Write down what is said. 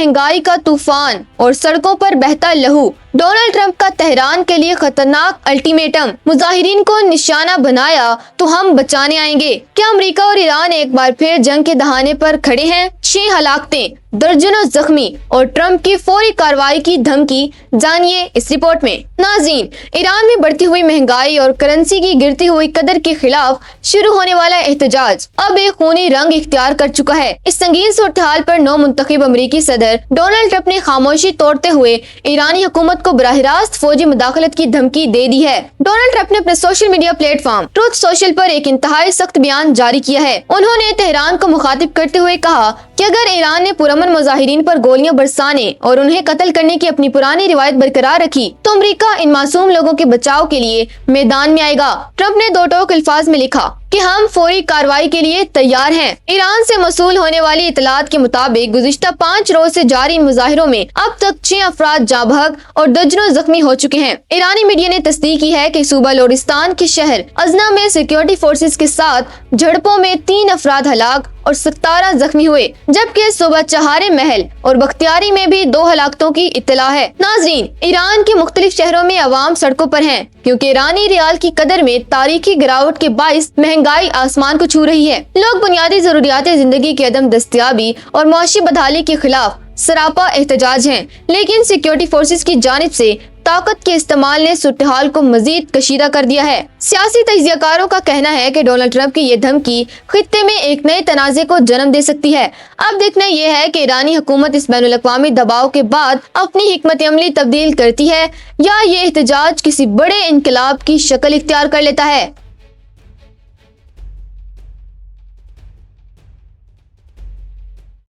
महंगाई का तूफान और सड़कों पर बहता लहू। डोनाल्ड ट्रंप का तेहरान के लिए खतरनाक अल्टीमेटम। मुजाहिरीन को निशाना बनाया तो हम बचाने आएंगे। क्या अमेरिका और ईरान एक बार फिर जंग के दहाने पर खड़े हैं? 6 हलाकतें, दर्जनों जख्मी और ट्रंप की फौरी कार्रवाई की धमकी। जानिए इस रिपोर्ट में। नाज़रीन, ईरान में बढ़ती हुई महंगाई और करेंसी की गिरती हुई कदर के खिलाफ शुरू होने वाला एहतजाज अब एक खूनी रंग इख्तियार कर चुका है। इस संगीन सूरत-ए-हाल पर नौ मुंतखब अमरीकी सदर डोनाल्ड ट्रंप ने खामोशी तोड़ते हुए ईरानी हुकूमत को बराह रास्त फौजी मुदाखलत की धमकी दे दी है। डोनाल्ड ट्रंप ने अपने social media platform truth social पर एक इंतहाई सख्त बयान जारी किया है। उन्होंने तेहरान को मुखातिब करते हुए कहा कि अगर ईरान ने पुरअमन मुजाहिरीन पर गोलियां बरसाने और उन्हें कत्ल करने की अपनी पुरानी रिवायत बरकरार रखी तो अमेरिका इन मासूम लोगों के बचाव के लिए मैदान में आएगा। ट्रंप ने दो टोक अल्फाज में लिखा कि हम फौरी कार्रवाई के लिए तैयार हैं। ईरान से मसूल होने वाली इतलात के मुताबिक गुज़िश्ता 5 रोज से जारी इन मुजाहिरों में अब तक 6 अफराद जाँ बहक और दर्जनों जख्मी हो चुके हैं। ईरानी मीडिया ने तस्दीक की है कि सूबा लोरिस्तान के शहर अजना में सिक्योरिटी फोर्सेस के साथ झड़पों में 3 अफराद हलाक और 17 जख्मी हुए, जबकि सूबा चहारे महल और बख्तियारी में भी 2 हलाकतों की इत्तला है। नाजरीन, ईरान के मुख्तलिफ शहरों में अवाम सड़कों पर हैं क्योंकि ईरानी रियाल की कदर में तारीखी गिरावट के बाइस महंगाई आसमान को छू रही है। लोग बुनियादी जरूरियात जिंदगी की अदम दस्तयाबी और मुआशी बदहाली के खिलाफ सरापा एहतजाज हैं, लेकिन सिक्योरिटी फोर्सेस की जानिब से ताकत के इस्तेमाल ने सूरत-ए-हाल को मजीद कशीदा कर दिया है। सियासी तज्जियाकारों का कहना है कि डोनाल्ड ट्रंप की ये धमकी खित्ते में एक नए तनाज़े को जन्म दे सकती है। अब देखना यह है कि ईरानी हुकूमत इस बैनुल-अक़वामी दबाव के बाद अपनी हिकमत अमली तब्दील करती है या ये एहतजाज किसी बड़े इनकलाब की शक्ल इख्तियार कर लेता है।